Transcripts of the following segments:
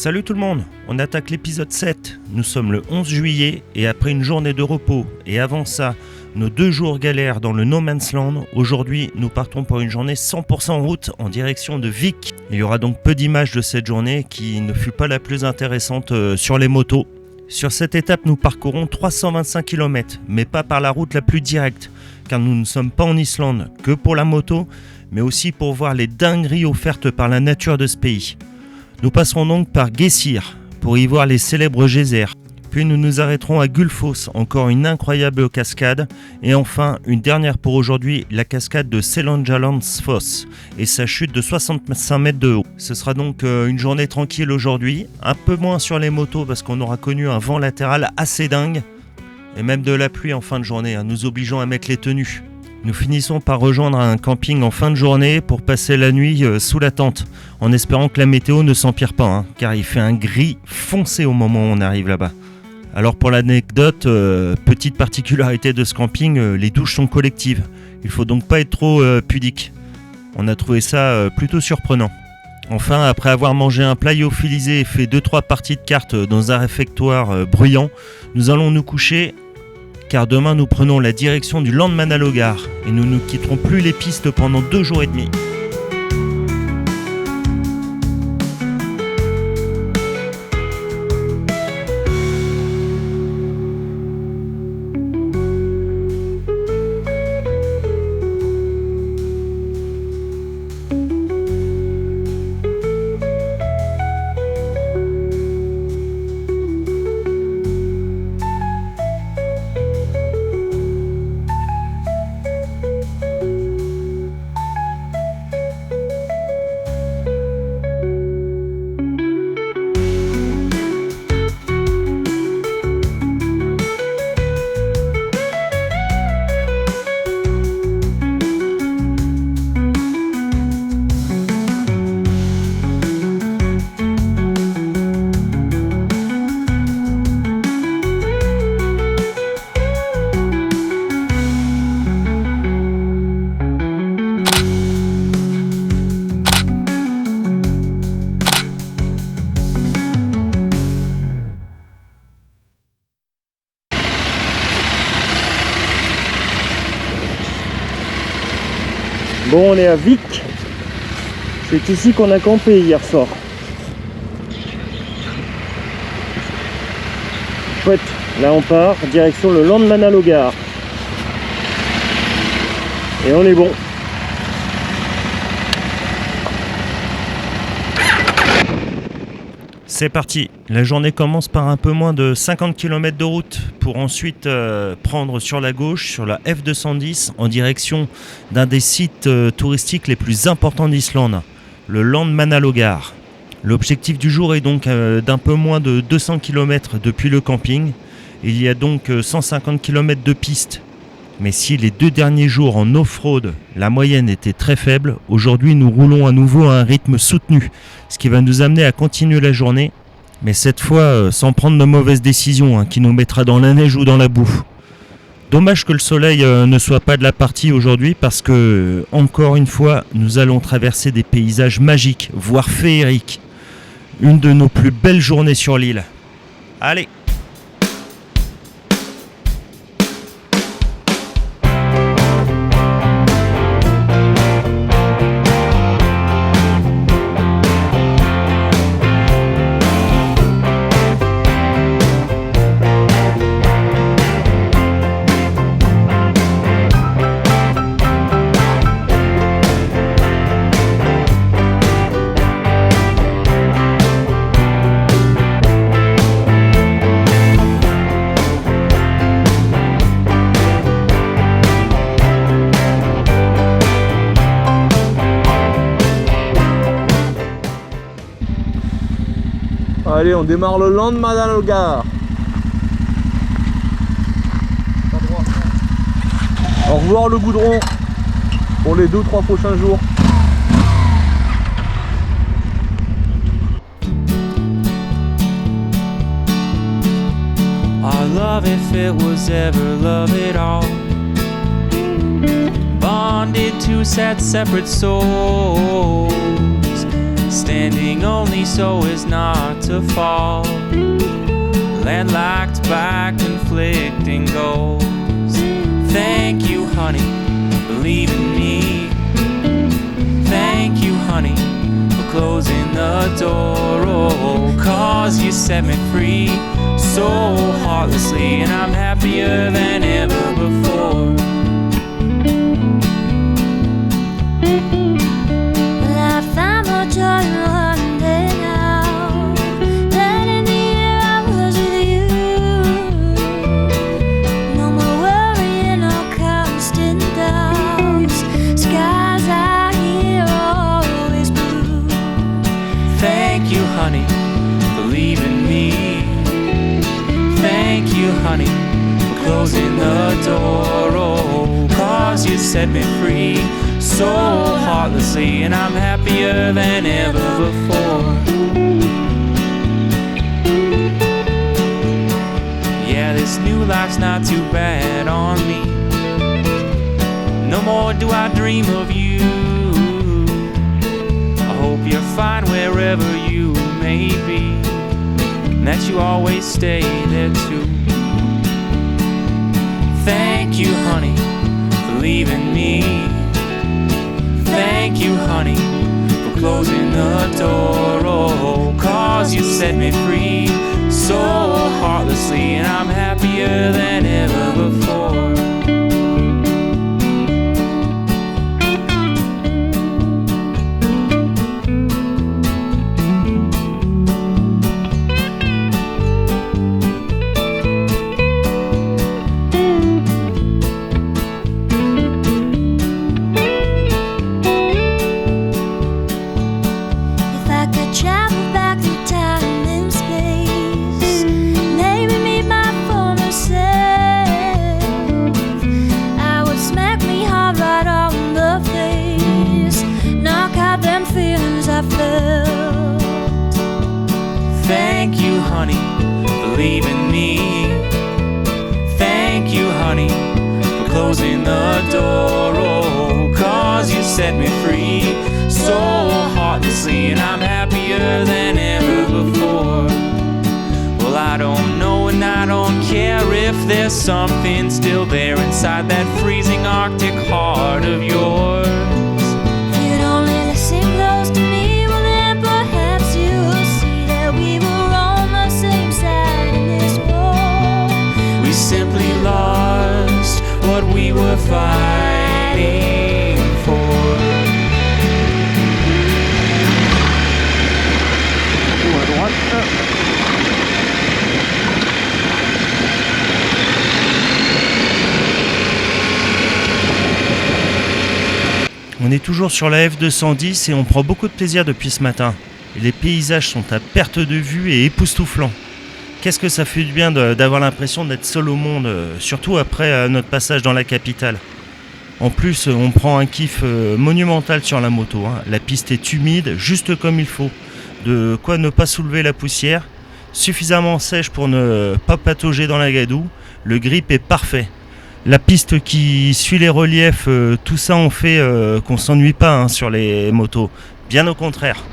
Salut tout le monde, on attaque l'épisode 7. Nous sommes le 11 juillet et après une journée de repos et avant ça, nos 2 jours galères dans le No Man's Land, aujourd'hui nous partons pour une journée 100% route en direction de Vic. Il y aura donc peu d'images de cette journée qui ne fut pas la plus intéressante sur les motos. Sur cette étape, nous parcourons 325 km, mais pas par la route la plus directe, car nous ne sommes pas en Islande que pour la moto, mais aussi pour voir les dingueries offertes par la nature de ce pays. Nous passerons donc par Geysir pour y voir les célèbres geysers. Puis nous nous arrêterons à Gullfoss, encore une incroyable cascade. Et enfin, une dernière pour aujourd'hui, la cascade de Seljalandsfoss et sa chute de 65 mètres de haut. Ce sera donc une journée tranquille aujourd'hui, un peu moins sur les motos parce qu'on aura connu un vent latéral assez dingue. Et même de la pluie en fin de journée, nous obligeant à mettre les tenues. Nous finissons par rejoindre un camping en fin de journée pour passer la nuit sous la tente, en espérant que la météo ne s'empire pas, car il fait un gris foncé au moment où on arrive là-bas. Alors pour l'anecdote, petite particularité de ce camping, les douches sont collectives. Il faut donc pas être trop pudique. On a trouvé ça plutôt surprenant. Enfin, après avoir mangé un plat lyophilisé et fait 2-3 parties de cartes dans un réfectoire bruyant, nous allons nous coucher. Car demain nous prenons la direction du Landmannalaugar et nous ne quitterons plus les pistes pendant 2 jours et demi. Bon, on est à Vic. C'est ici qu'on a campé hier soir. Chouette. Là on part, direction le Landmannalaugar. Et on est bon. C'est parti, la journée commence par un peu moins de 50 km de route pour ensuite prendre sur la gauche, sur la F210, en direction d'un des sites touristiques les plus importants d'Islande, le Landmannalaugar. L'objectif du jour est donc d'un peu moins de 200 km depuis le camping. Il y a donc 150 km de piste. Mais si les 2 derniers jours en off-road, la moyenne était très faible, aujourd'hui nous roulons à nouveau à un rythme soutenu, ce qui va nous amener à continuer la journée, mais cette fois sans prendre de mauvaises décisions qui nous mettra dans la neige ou dans la boue. Dommage que le soleil ne soit pas de la partie aujourd'hui parce que, encore une fois, nous allons traverser des paysages magiques, voire féeriques. Une de nos plus belles journées sur l'île. Allez! Allez, on démarre le Landmannalaugar. Au revoir le goudron pour les 2-3 prochains jours. Our love, if it was ever love at all, bonded two sad separate souls, standing only so as not to fall, landlocked by conflicting goals. Thank you, honey, believe in me. Thank you, honey, for closing the door. Oh, 'cause you set me free so heartlessly, and I'm happier than ever before. Well, I found more joy in one day now than in the year I was with you. No more worrying or constant doubts. Skies out here are always blue. Thank you, honey, believe in me. Thank you, honey, for closing the door. Oh, 'cause you set me free so heartlessly, and I'm happier than ever before. Yeah, this new life's not too bad on me. No more do I dream of you. I hope you're fine wherever you may be, and that you always stay there too. Thank you, honey, for leaving me. Thank you, honey, for closing the door. Oh, 'cause you set me free so heartlessly, and I'm happier than ever before. If I could travel back through time and space, maybe meet my former self, I would smack me hard right on the face, knock out them feelings I felt. Thank you, honey, for leaving me. Thank you, honey, for closing the door. Oh, 'cause you set me free so heartlessly, and I'm happier than ever before. Well, I don't know and I don't care if there's something still there inside that freezing Arctic heart of yours. If you'd only listen close to me, well then perhaps you'll see that we were on the same side in this war. We simply lost what we were fighting for. À droite. On est toujours sur la F210 et on prend beaucoup de plaisir depuis ce matin. Et les paysages sont à perte de vue et époustouflants. Qu'est-ce que ça fait du bien d'avoir l'impression d'être seul au monde, surtout après notre passage dans la capitale. En plus, on prend un kiff monumental sur la moto. La piste est humide, juste comme il faut. De quoi ne pas soulever la poussière. Suffisamment sèche pour ne pas patauger dans la gadoue. Le grip est parfait. La piste qui suit les reliefs, tout ça en fait qu'on s'ennuie pas sur les motos. Bien au contraire.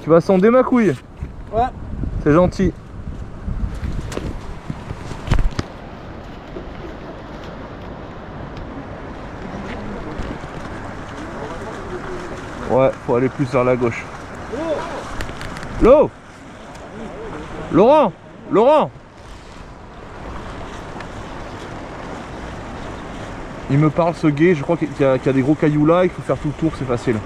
Tu vas sonder ma couille? Ouais. C'est gentil. Ouais, faut aller plus vers la gauche. L'eau! Laurent! Laurent! Il me parle ce gay, je crois qu'il y a des gros cailloux là, il faut faire tout le tour, c'est facile.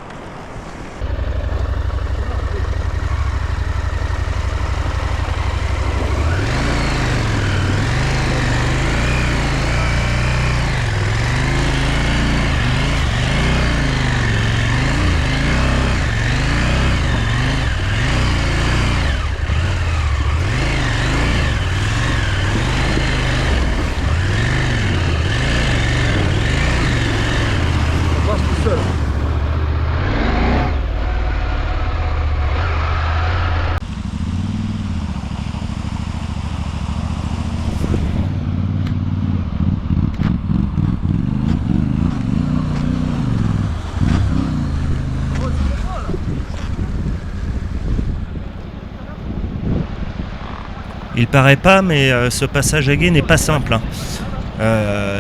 Il paraît pas, mais ce passage à gué n'est pas simple. Hein.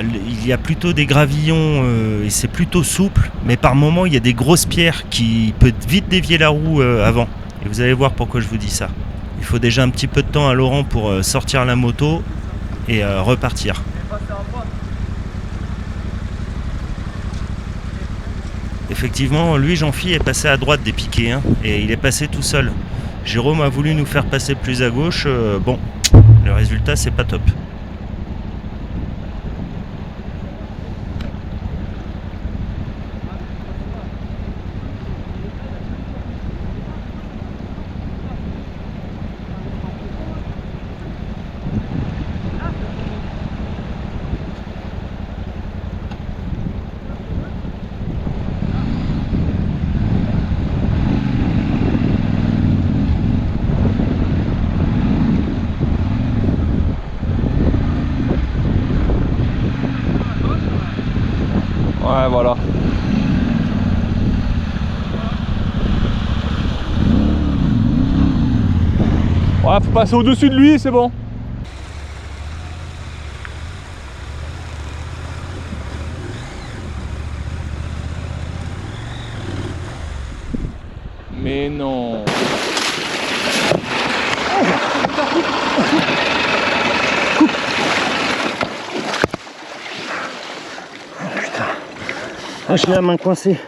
Il y a plutôt des gravillons et c'est plutôt souple, mais par moments il y a des grosses pierres qui peuvent vite dévier la roue avant. Et vous allez voir pourquoi je vous dis ça. Il faut déjà un petit peu de temps à Laurent pour sortir la moto et repartir. Effectivement, lui, Jean-Phi, est passé à droite des piquets, hein, et il est passé tout seul. Jérôme a voulu nous faire passer plus à gauche, bon, le résultat c'est pas top. Ouais, voilà. Ouais, faut passer au-dessus de lui, c'est bon. Mais non. Ah, j'ai la main coincée.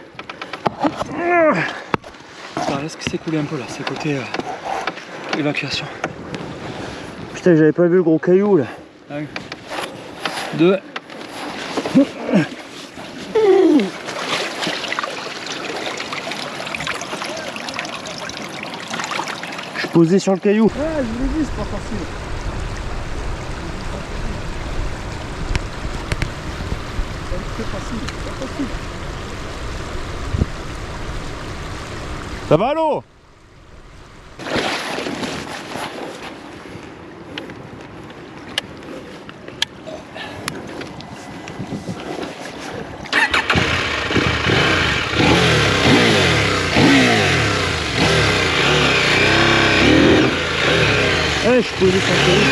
Attends, laisse que c'est coulé un peu là, c'est côté évacuation. Putain, j'avais pas vu le gros caillou là. 1, 2. Je suis posé sur le caillou. Ouais, je vous l'ai dit, c'est pas facile. C'est facile, c'est pas facile. Ça va l'eau? Ouais, je suis posé sur le caillou.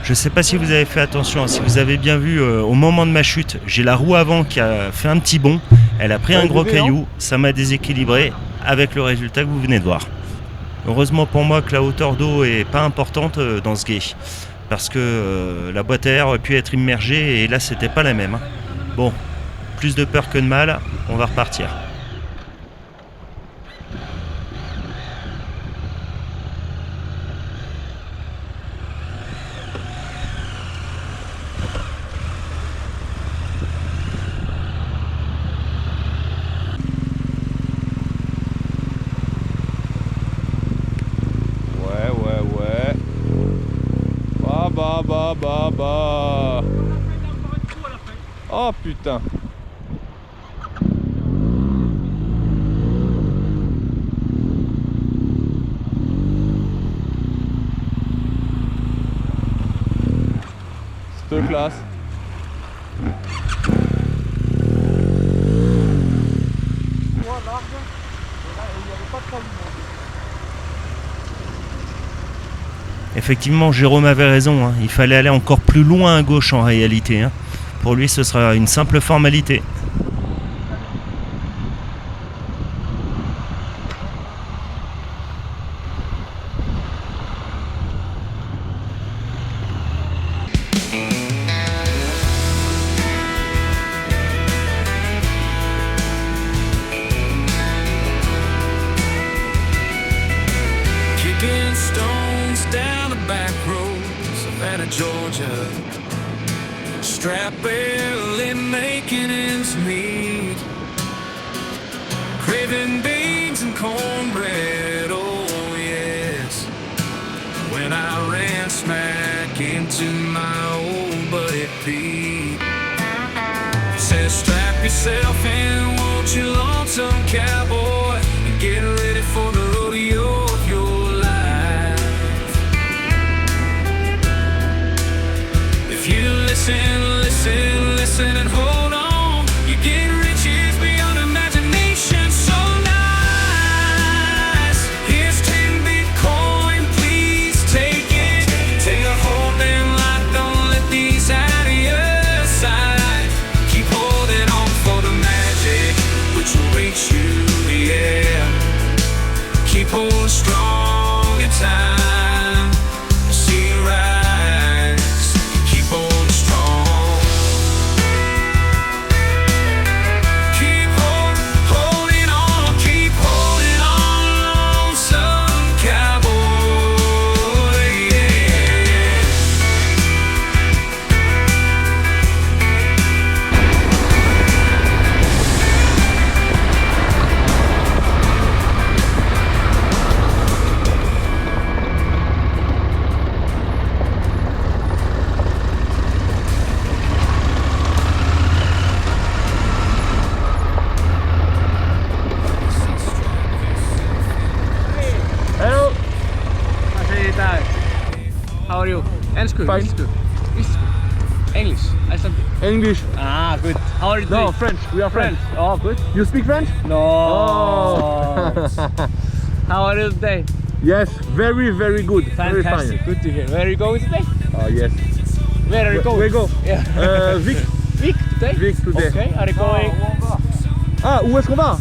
Je sais pas si vous avez fait attention, si vous avez bien vu au moment de ma chute, j'ai la roue avant qui a fait un petit bond, elle a pris un gros caillou, ça m'a déséquilibré avec le résultat que vous venez de voir. Heureusement pour moi que la hauteur d'eau est pas importante dans ce gué, parce que la boîte à air aurait pu être immergée et là c'était pas la même. Bon, plus de peur que de mal, on va repartir. Bah. Oh putain. Cette classe. Effectivement, Jérôme avait raison, hein. Il fallait aller encore plus loin à gauche en réalité, hein. Pour lui, ce sera une simple formalité. Kicking stones down the back roads of Atlanta, Georgia. Strapped barely making ends meet. Craving beans and cornbread, oh yes. When I ran smack into my old buddy Pete. Said strap yourself in, won't you lonesome cowboy, and get ready for the rodeo of your life. If you listen, listen, listen and hold on, you get riches beyond imagination. So nice. Here's 10 Bitcoin, please take it. Take a hold and light, don't let these out of your sight. Keep holding on for the magic, which will reach you, yeah. Keep holding strong in time. See you rise. Keep holding strong. Keep holding on. Keep holding on, some cowboy, yeah. Hello. How are you? Ensku, Fine. English, Icelandic. English. Ah, good. How are you No, doing? French. We are French. Oh, good. You speak French? No. Oh. How are you today? Yes, very, very good. Very Fantastic. fine. Good to hear. Where are you going today? Yes. Where are you going? We go. Yeah. Vic. Vic today? Vic today. Okay. Are you going Ah, où est-ce qu'on va?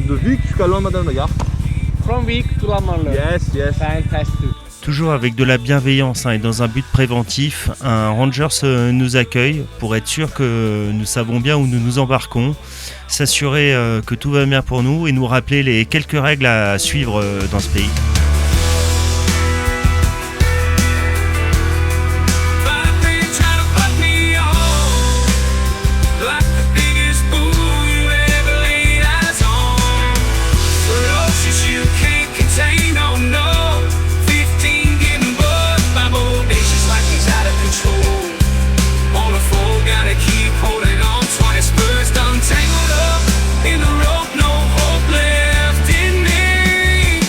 De Vic jusqu'à Landmadame-la-Gare. from Vic to Lamanle? Yes, yes. Fantastic. Toujours avec de la bienveillance, hein, et dans un but préventif, un Rangers nous accueille pour être sûr que nous savons bien où nous nous embarquons, s'assurer que tout va bien pour nous et nous rappeler les quelques règles à suivre dans ce pays. I've been trying to put me on, like the biggest fool you ever laid eyes on. Ferocious you can't contain, oh no. 15 getting buzzed by bodacious like he's out of control. On the floor, gotta keep holding on. 20 spurs done tangled up in the rope, no hope left in me.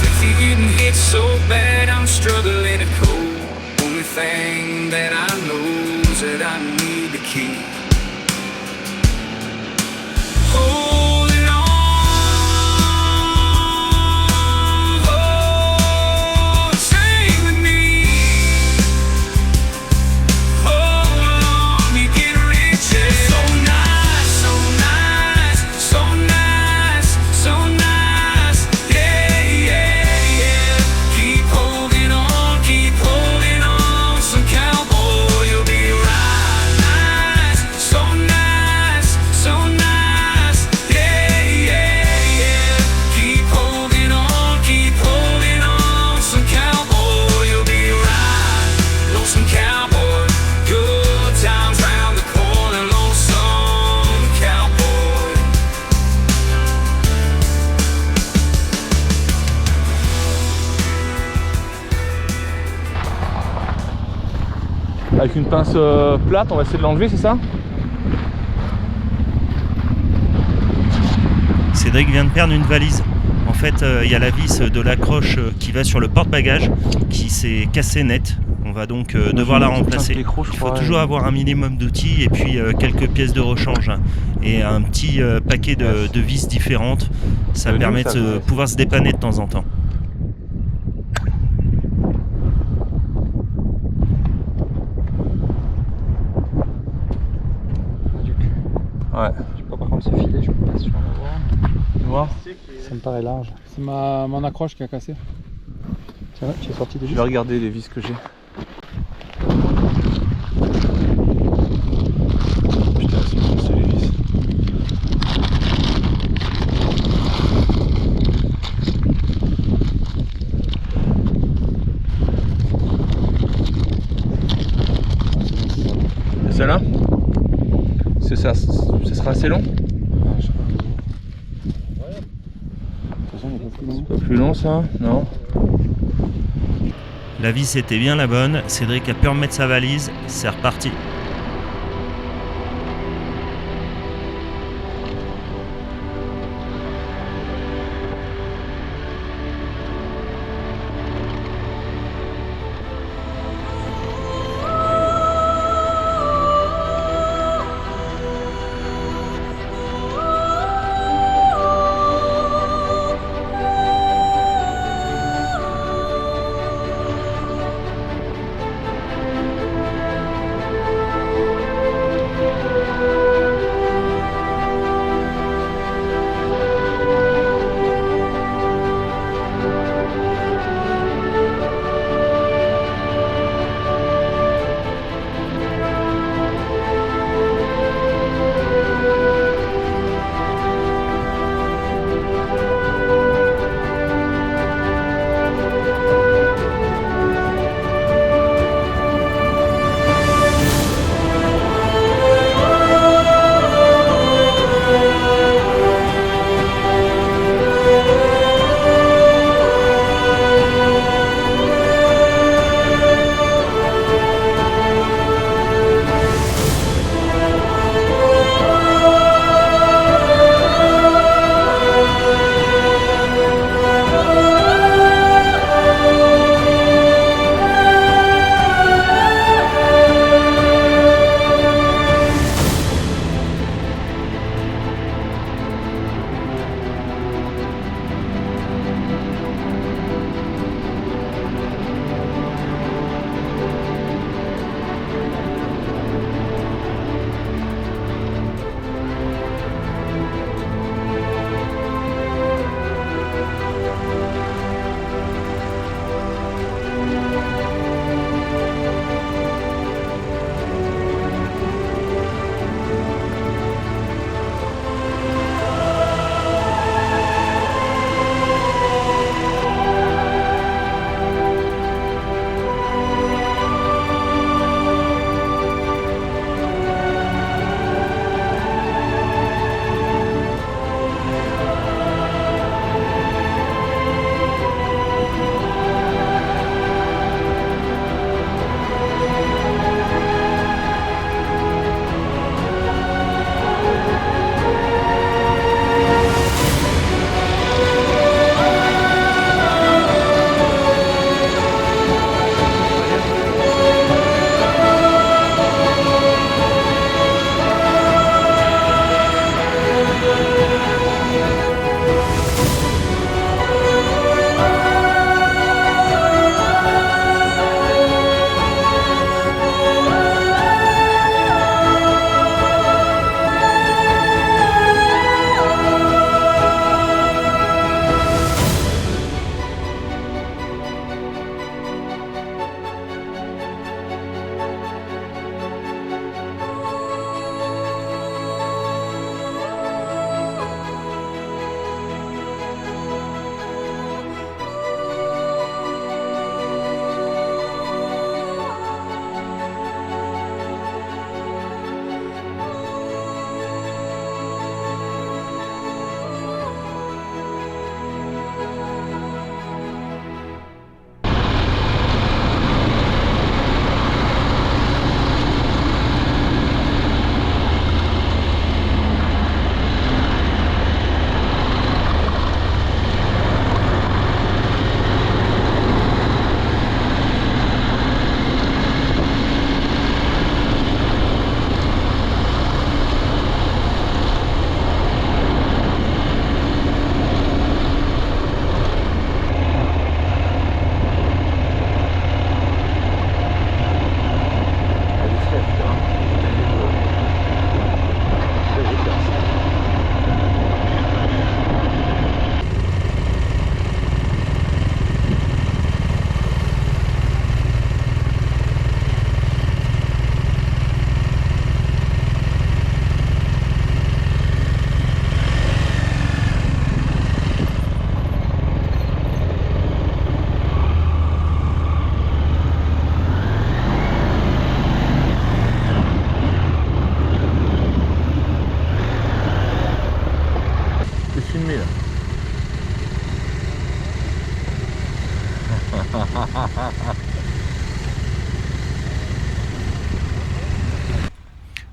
50 getting hit so bad, I'm struggling to cope. Only thing that I know is that I need to keep holding on. Oh, sing with me. Hold on, you get riches. So nice, so nice, so nice, so nice. Yeah, yeah, yeah. Keep holding on, some cowboy, you'll be right. Nice, so nice, so nice. Yeah, yeah, yeah. Keep holding on, some cowboy, you'll be right. Lonesome cowboy, good times round the corner. Lonesome cowboy. Avec une pince plate, on va essayer de l'enlever, c'est ça? Cédric vient de perdre une valise. En fait, il y a la vis de l'accroche qui va sur le porte-bagages qui s'est cassée net. On va donc devoir la remplacer. Il faut toujours avoir un minimum d'outils et puis quelques pièces de rechange, hein. et un petit paquet de vis différentes. Ça Nous, permet ça de va. pouvoir se dépanner de temps en temps. Du cul. Ouais. Je sais pas par contre ce filet, je peux pas sûr en avoir. Tu vois? Ça me paraît large. C'est mon accroche qui a cassé. Tiens, tu es sorti des Je vis. vais regarder les vis que j'ai. Putain, c'est les vis. Et celle-là? Ça sera assez long? Ah, je sais pas. De toute façon, il est pas plus long. Pas plus long ça? Non? La vis était bien la bonne. Cédric a pu remettre sa valise. C'est reparti.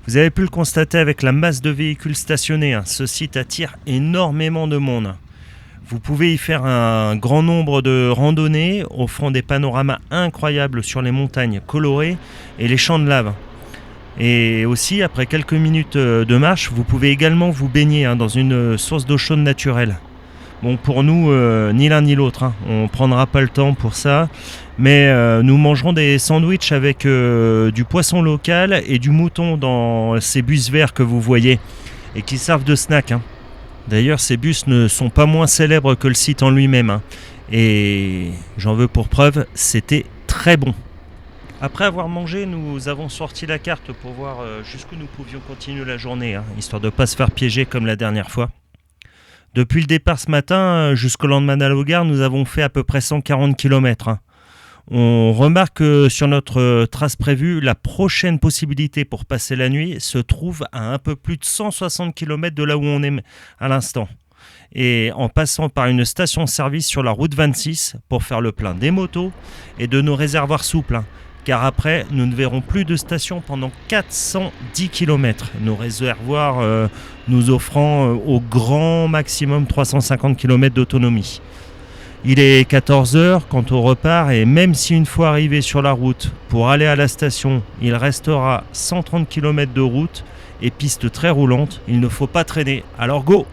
Vous avez pu le constater avec la masse de véhicules stationnés, ce site attire énormément de monde. Vous pouvez y faire un grand nombre de randonnées, offrant des panoramas incroyables sur les montagnes colorées et les champs de lave. Et aussi, après quelques minutes de marche, vous pouvez également vous baigner dans une source d'eau chaude naturelle. Bon, pour nous, ni l'un ni l'autre, on ne prendra pas le temps pour ça, mais nous mangerons des sandwichs avec du poisson local et du mouton dans ces bus verts que vous voyez et qui servent de snack. D'ailleurs, ces bus ne sont pas moins célèbres que le site en lui-même. Et j'en veux pour preuve, c'était très bon. Après avoir mangé, nous avons sorti la carte pour voir jusqu'où nous pouvions continuer la journée, histoire de ne pas se faire piéger comme la dernière fois. Depuis le départ ce matin jusqu'au lendemain d'Allogar, nous avons fait à peu près 140 km. On remarque que sur notre trace prévue, la prochaine possibilité pour passer la nuit se trouve à un peu plus de 160 km de là où on est à l'instant. Et en passant par une station-service sur la route 26 pour faire le plein des motos et de nos réservoirs souples. Car après, nous ne verrons plus de station pendant 410 km. Nos réservoirs nous offrant au grand maximum 350 km d'autonomie. Il est 14h quand on repart et même si une fois arrivé sur la route pour aller à la station, il restera 130 km de route et piste très roulante, il ne faut pas traîner. Alors go!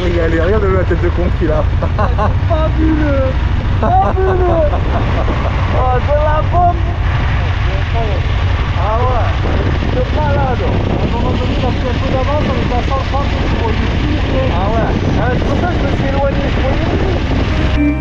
Il est rien de la tête de con qu'il a. Fabuleux. Fabuleux. Oh, de la bombe. Ah ouais, c'est malade. À un moment donné, il a pris un peu d'avance, on était à 130 pour ici. Ah ouais, c'est pour ça que je me suis éloigné. Je voyais plus.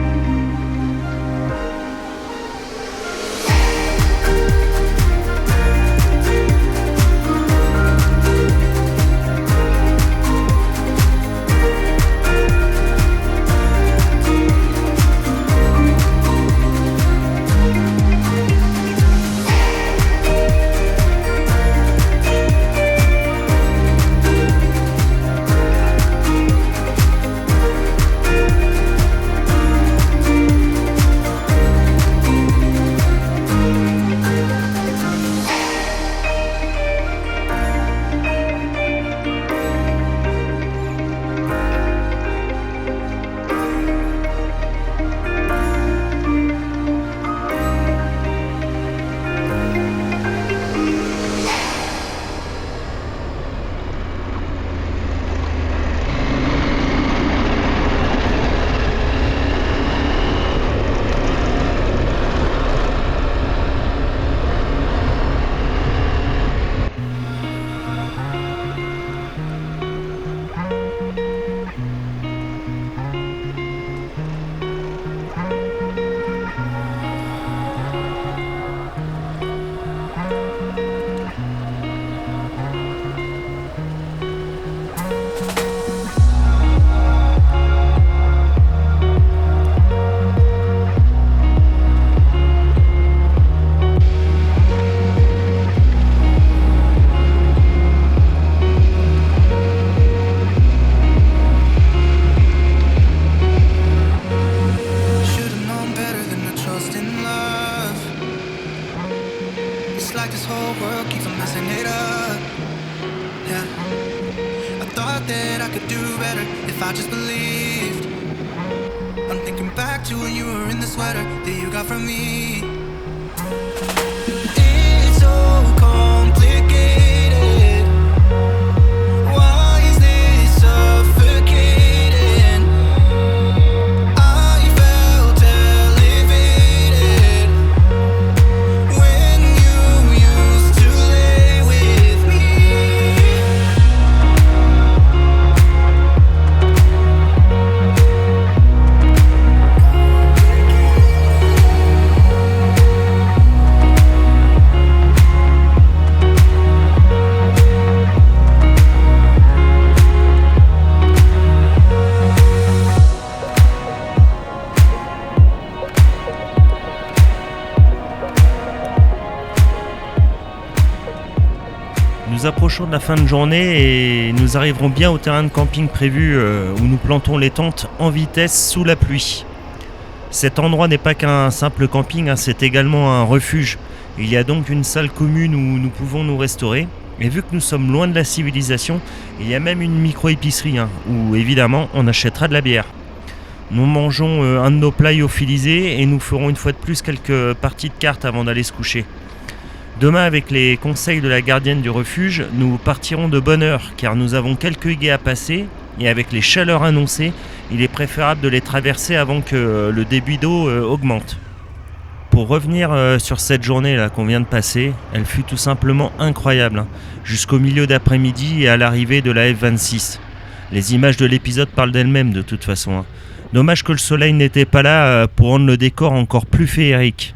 I just believed. I'm thinking back back to when you were in the sweater that you got from me. It's so complicated. Why is this suffocating? I felt elevated when you used to lay with me. Nous approchons de la fin de journée et nous arriverons bien au terrain de camping prévu où nous plantons les tentes en vitesse sous la pluie. Cet endroit n'est pas qu'un simple camping, c'est également un refuge. Il y a donc une salle commune où nous pouvons nous restaurer. Et vu que nous sommes loin de la civilisation, il y a même une micro-épicerie où évidemment on achètera de la bière. Nous mangeons un de nos plats lyophilisés et nous ferons une fois de plus quelques parties de cartes avant d'aller se coucher. Demain, avec les conseils de la gardienne du refuge, nous partirons de bonne heure car nous avons quelques gués à passer et avec les chaleurs annoncées, il est préférable de les traverser avant que le débit d'eau augmente. Pour revenir sur cette journée là qu'on vient de passer, elle fut tout simplement incroyable, jusqu'au milieu d'après-midi et à l'arrivée de la F26. Les images de l'épisode parlent d'elles-mêmes de toute façon. Dommage que le soleil n'était pas là pour rendre le décor encore plus féerique.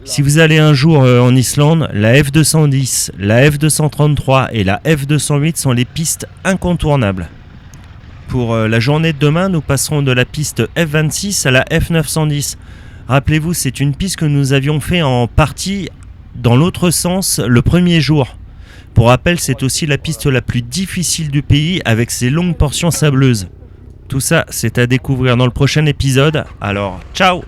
Si vous allez un jour en Islande, la F210, la F233 et la F208 sont les pistes incontournables. Pour la journée de demain, nous passerons de la piste F26 à la F910. Rappelez-vous, c'est une piste que nous avions fait en partie dans l'autre sens le premier jour. Pour rappel, c'est aussi la piste la plus difficile du pays avec ses longues portions sableuses. Tout ça, c'est à découvrir dans le prochain épisode. Alors, ciao!